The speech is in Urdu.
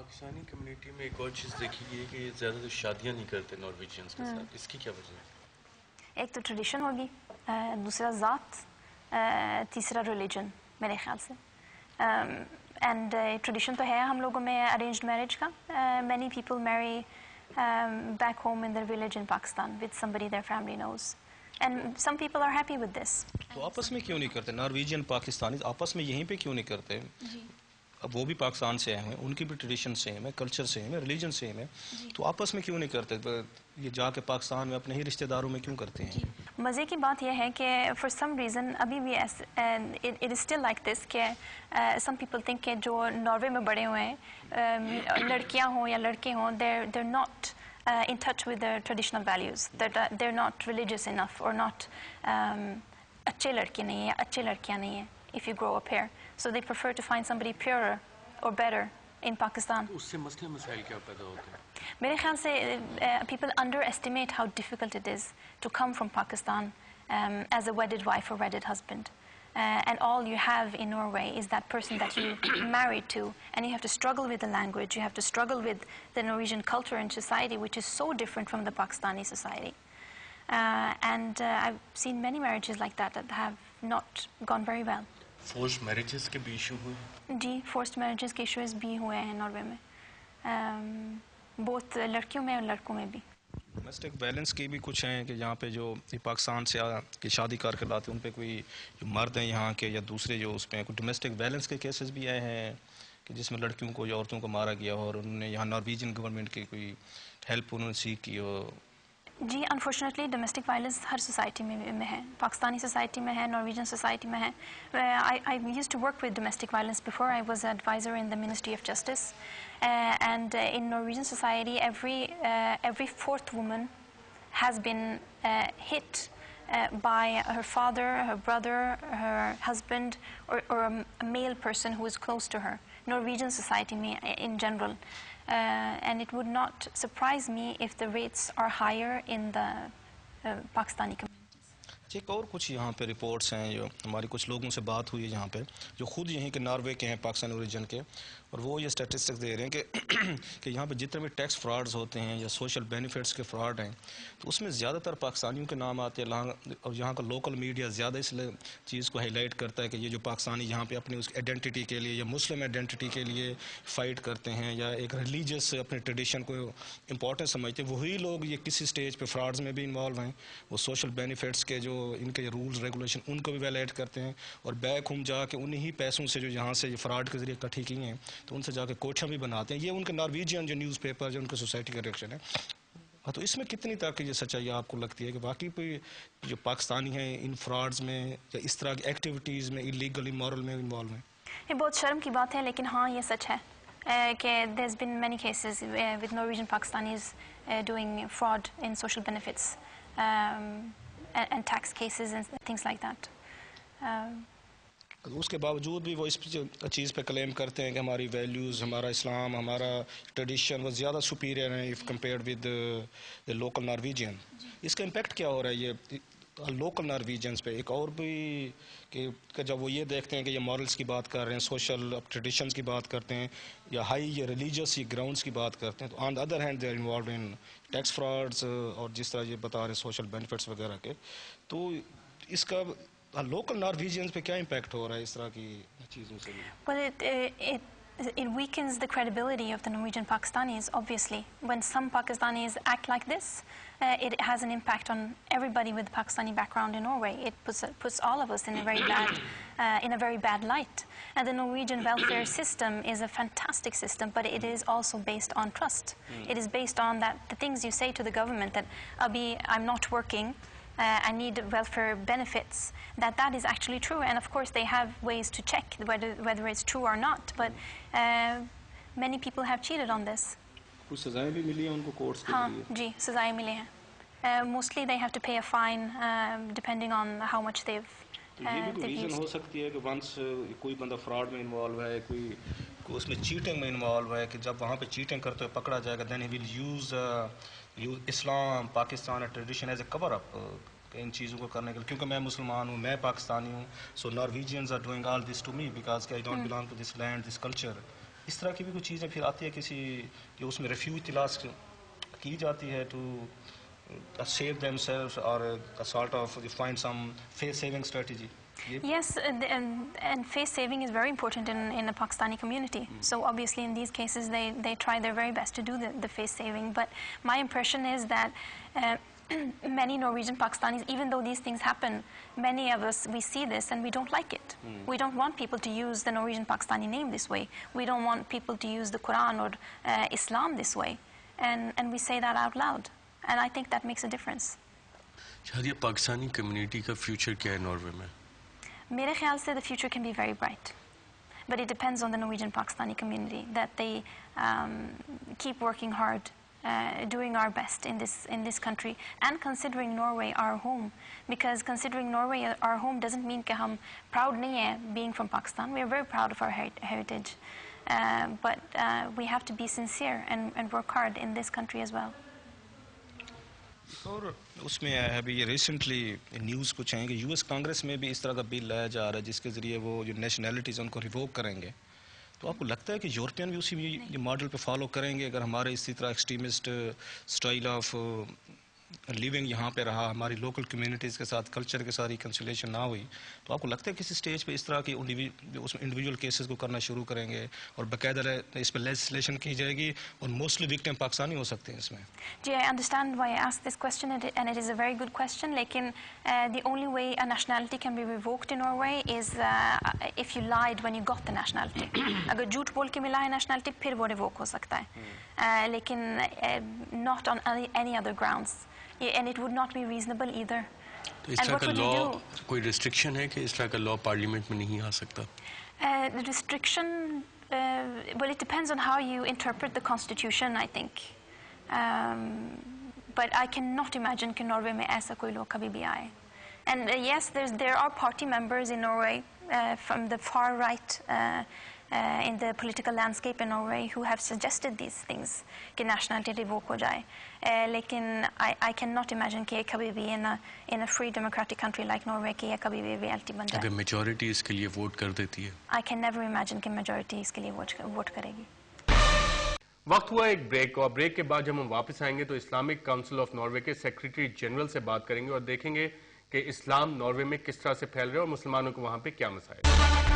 پاکستانی کمیونٹی میں ایک اور چیز دیکھی گئی ہے کہ یہ زیادہ تر شادیاں نہیں کرتے نارویجینز کے ساتھ، اس کی کیا وجہ ہے؟ ایک تو ٹریڈیشن ہوگی، دوسرا ذات، تیسرا ریلیجن میرے خیال سے. اینڈ ٹریڈیشن تو ہے ہم لوگوں میں ارینجڈ میرج کا. مینی پیپل میری back home in their village in Pakistan with somebody their family knows. And some people are happy with this. تو آپس میں کیوں نہیں کرتے نارویجین پاکستانی آپس میں یہیں پہ کیوں نہیں کرتے؟ اب وہ بھی پاکستان سے آئے ہیں، ان کی بھی ٹریڈیشن سیم ہے، کلچر سیم ہے، ریلیجن سیم ہے، تو آپس میں کیوں نہیں کرتے؟ یہ جا کے پاکستان میں اپنے ہی رشتہ داروں میں کیوں کرتے ہیں؟ مزے کی بات یہ ہے کہ فار سم ریزن ابھی بھی it is still like this کہ سم پیپل تھنک کہ جو ناروے میں بڑے ہوئے ہیں لڑکیاں ہوں یا لڑکے ہوں they're not in touch with their traditional values, they're not religious enough or not اچھے لڑکے نہیں ہیں، اچھے لڑکیاں نہیں ہیں if you grow up here. So they prefer to find somebody purer or better in Pakistan. اس سے مسئلے مسائل کیا پیدا ہوتے ہیں؟ میرے خیال سے people underestimate how difficult it is to come from Pakistan as a wedded wife or wedded husband. And all you have in Norway is that person that you married to, and you have to struggle with the language, you have to struggle with the Norwegian culture and society, which is so different from the Pakistani society. And I've seen many marriages like that have not gone very well. Forced marriages کے بھی ایشو ہوئے؟ جی فورسڈ میرجز کے ایشوز بھی ہوئے ہیں ناروے میں، بہت لڑکیوں میں اور لڑکوں میں بھی. ڈومیسٹک وائلنس کی بھی کچھ ہیں کہ یہاں پہ جو پاکستان سے کی شادی کر کے لاتے ہیں ان پہ کوئی جو مرد ہیں یہاں کے یا دوسرے جو اس پہ کوئی ڈومیسٹک وائلنس کے کیسز بھی آئے ہیں کہ جس میں لڑکیوں کو یا عورتوں کو مارا گیا اور انہوں نے یہاں نارویجن گورنمنٹ کی کوئی ہیلپ انہوں نے سیکھ کی ہو؟ جی انفارچونیٹلی ڈومیسٹک وائلنس ہر سوسائٹی میں ہے، پاکستانی سوسائٹی میں ہے، نارویجن سوسائٹی میں ہے. I used to work with domestic violence before. I was an advisor in the Ministry of Justice. And in Norwegian society, every fourth woman has been hit by her father, her brother, her husband, or a male person who is close to her. Norwegian society in general. And it would not surprise me if the rates are higher in the Pakistani community. ایک اور کچھ یہاں پہ رپورٹس ہیں جو ہماری کچھ لوگوں سے بات ہوئی ہے یہاں پہ جو خود یہیں کے ناروے کے ہیں پاکستانی اوریجن کے، اور وہ یہ اسٹیٹسٹکس دے رہے ہیں کہ یہاں پہ جتنے بھی ٹیکس فراڈز ہوتے ہیں یا سوشل بینیفٹس کے فراڈ ہیں تو اس میں زیادہ تر پاکستانیوں کے نام آتے ہیں، اور یہاں کا لوکل میڈیا زیادہ اس لیے چیز کو ہائی لائٹ کرتا ہے کہ یہ جو پاکستانی یہاں پہ اپنی اس آئیڈینٹی کے لیے یا مسلم آئیڈینٹی کے لیے فائٹ کرتے ہیں یا ایک ریلیجیس اپنے ٹریڈیشن کو امپورٹنٹ سمجھتے ہیں، وہی لوگ یہ کسی سٹیج پہ فراڈز میں بھی انوالو ہیں. وہ سوشل بینیفٹس کے جو ان کے رولز ریگولیشن ان کو بھی ویلیٹ کرتے ہیں، اور بیک ہوم جا کے انہی پیسوں سے جو یہاں سے فراڈ کے ذریعے اکٹھی کی ہیں تو ان سے جا کے کوٹھیاں بھی بناتے ہیں. یہ ان کے نارویجین جو نیوز پیپر جو ان کے سوسائٹی کا ریئیکشن ہے. تو اس میں کتنی تک یہ سچائی آپ کو لگتی ہے کہ واقعی جو پاکستانی ہیں ان فراڈز میں یا اس طرح کی ایکٹیویٹیز میں ایلیگل امورل میں انوالو ہیں؟ یہ بہت شرم کی بات ہے لیکن ہاں یہ سچ ہے کہ there's been many cases with Norwegian Pakistanis doing fraud in social benefits and tax cases and things like that. اس کے باوجود بھی وہ اس چیز پہ کلیم کرتے ہیں کہ ہماری ویلیوز، ہمارا اسلام، ہمارا ٹریڈیشن وہ زیادہ سپیریئر ہیں if compared with the local Norwegian. اس کا امپیکٹ کیا ہو رہا ہے یہ لوکل نارویجنس پہ؟ ایک اور بھی کہ جب وہ یہ دیکھتے ہیں کہ یہ مورلس کی بات کر رہے ہیں، سوشل ٹریڈیشنس کی بات کرتے ہیں یا ہائی یا ریلیجیس گراؤنڈس کی بات کرتے ہیں، تو on the other hand they are involved in tax frauds اور جس طرح یہ بتا رہے ہیں سوشل بینیفٹس وغیرہ کے، تو اس کا لوکل نارویجنس پہ کیا امپیکٹ ہو رہا ہے اس طرح کی چیزوں سے؟ Well, it weakens the credibility of the Norwegian Pakistanis, obviously. When some Pakistanis act like this, it has an impact on everybody with Pakistani background in Norway. It puts all of us in a very bad light. And the Norwegian welfare system is a fantastic system, but it is also based on trust. It is based on that the things you say to the government that, Abhi, I'm not working, I need welfare benefits, that is actually true. And of course they have ways to check whether it's true or not, but many people have cheated on this. کچھ سزائیں بھی ملی ہیں ان کو کورٹس کے ذریعے؟ ہاں جی سزائیں ملی ہیں. Mostly they have to pay a fine depending on how much they've یہ بھی کوئی ریزن ہو سکتی ہے کہ ونس کوئی بندہ فراڈ میں انوالو ہے، کوئی اس میں چیٹنگ میں انوالو ہے، کہ جب وہاں پہ چیٹنگ کرتے ہوئے پکڑا جائے گا then he will use Islam Pakistan tradition as a cover up ان چیزوں کو کرنے کے لیے، کیونکہ میں مسلمان ہوں، میں پاکستانی ہوں، so Norwegians are doing all this to me because I don't belong to this land, this culture. اس طرح کی بھی کوئی چیزیں پھر آتی ہے کسی کہ اس میں ریفیوج تلاش کی جاتی ہے to save themselves or a sort of find some face saving strategy? Yes, and face saving is very important in the Pakistani community. So obviously in these cases they try their very best to do the face saving. But my impression is that many Norwegian Pakistanis, even though these things happen, many of us, we see this and we don't like it. We don't want people to use the Norwegian Pakistani name this way. We don't want people to use the Quran or Islam this way. And we say that out loud. And I think that makes a difference. Shadia Pakistani community کا فیوچر کیا ہے ناروے میں؟ میرے خیال سے the future can be very bright. But it depends on the Norwegian Pakistani community, that they keep working hard, doing our best in this country, and considering Norway our home. Because considering Norway our home doesn't mean کہ ہم proud نہیں ہیں being from Pakistan. We are very proud of our heritage. But we have to be sincere and work hard in this country as well. اور اس میں ابھی یہ ریسنٹلی نیوز کچھ ہیں کہ یو ایس کانگریس میں بھی اس طرح کا بل لایا جا رہا ہے جس کے ذریعے وہ جو نیشنلٹیز ان کو ریووک کریں گے. تو آپ کو لگتا ہے کہ یورپین بھی اسی ماڈل پہ فالو کریں گے اگر ہمارے اسی طرح ایکسٹریمسٹ اسٹائل آف لیونگ یہاں پہ رہا, ہماری لوکل کمیونٹیز کے ساتھ کلچر کے ساتھ ریکنسیلیشن نہ ہوئی, تو آپ کو لگتا ہے کسی سٹیج پہ اس طرح کی اس میں انڈیویجول کیسز کو کرنا شروع کریں گے اور باقاعدہ اس پہ لیجسلیشن کی جائے گی اور موسٹلی وکٹم پاکستانی ہو سکتے ہیں اس میں؟ جی, I understand why I asked this question and it is a very good question. لیکن the only way a nationality can be revoked in Norway is if you lied when you got the nationality. اگر جھوٹ بول کے ملا ہے nationality پھر وہ ریووک ہو سکتا ہے, لیکن not on any other grounds. And it would not be reasonable either. تو اس طرح کا لا کوئی ریسٹرکشن ہے کہ اس طرح کا لا پارلیمنٹ میں نہیں آ سکتا؟ The restriction, well, it depends on how you interpret the constitution, I think. But I cannot imagine کہ ناروے میں ایسا کوئی لا کبھی بھی آئے. And yes, there are party members in Norway from the far right in the political landscape in Norway who have suggested these things کہ nationality revoke ہو جائے. لیکن I cannot imagine کہ کبھی بھی in a free democratic country like Norway کہ یہ کبھی بھی reality بن جائے. اگر میجورٹی اس کے لیے ووٹ کر دیتی ہے, I can never imagine کہ majority اس کے لیے ووٹ کرے گی. وقت ہوا ایک بریک اور بریک کے بعد جب ہم واپس آئیں گے تو اسلامک کاؤنسل آف ناروے کے سیکریٹری جنرل سے بات کریں گے اور دیکھیں گے کہ اسلام ناروے میں کس طرح سے پھیل رہا ہے اور مسلمانوں کو وہاں پہ کیا مسائل.